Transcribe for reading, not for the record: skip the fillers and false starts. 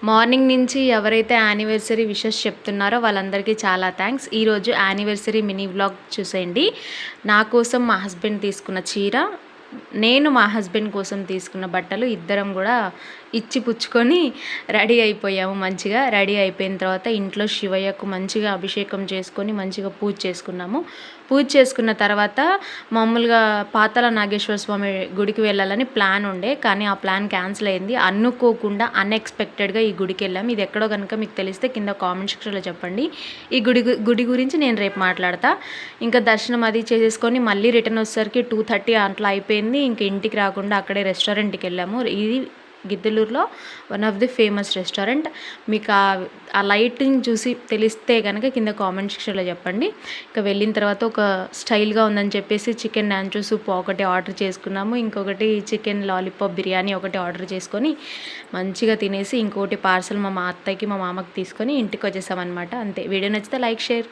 Morning నుంచి ఎవరైతే anniversary wishes చెప్తున్నారో వాళ్ళందరికీ చాలా థ్యాంక్స్. ఈరోజు యానివర్సరీ మినీ వ్లాగ్ చూసేయండి. నా కోసం మా హస్బెండ్ తీసుకున్న చీర, నేను మా హస్బెండ్ కోసం తీసుకున్న బట్టలు ఇద్దరం కూడా ఇచ్చి పుచ్చుకొని రెడీ అయిపోయాము. మంచిగా రెడీ అయిపోయిన తర్వాత ఇంట్లో శివయ్యకు మంచిగా అభిషేకం చేసుకొని మంచిగా పూజ చేసుకున్నాము. పూజ చేసుకున్న తర్వాత మామూలుగా పాతాళ నాగేశ్వర స్వామి గుడికి వెళ్ళాలని ప్లాన్ ఉండే, కానీ ఆ ప్లాన్ క్యాన్సిల్ అయింది. అనుకోకుండా అన్ఎక్స్పెక్టెడ్గా ఈ గుడికి వెళ్ళాము. ఇది ఎక్కడో కనుక మీకు తెలిస్తే కింద కామెంట్ సెక్షన్లో చెప్పండి. ఈ గుడి గురించి నేను రేపు మాట్లాడతా. ఇంకా దర్శనం అది చేసేసుకొని మళ్ళీ రిటర్న్ వచ్చేసరికి 2:30 అట్లా అయిపోయింది. ఇంక ఇంటికి రాకుండా అక్కడే రెస్టారెంట్కి వెళ్ళాము. ఇది గిద్దలూరులో one of the famous restaurant. మీకు ఆ లైటింగ్ చూసి తెలిస్తే కనుక కింద కామెంట్ సెక్షన్లో చెప్పండి. ఇంకా వెళ్ళిన తర్వాత ఒక స్టైల్గా ఉందని చెప్పేసి చికెన్ నాంచో సూప్ ఒకటి ఆర్డర్ చేసుకున్నాము. ఇంకొకటి చికెన్ లాలీపాప్ బిర్యానీ ఒకటి ఆర్డర్ చేసుకొని మంచిగా తినేసి ఇంకోటి పార్సల్ మా అత్తయ్యకి మా మామకి తీసుకొని ఇంటికి వచ్చేసామన్నమాట. అంతే. వీడియో నచ్చితే లైక్, షేర్.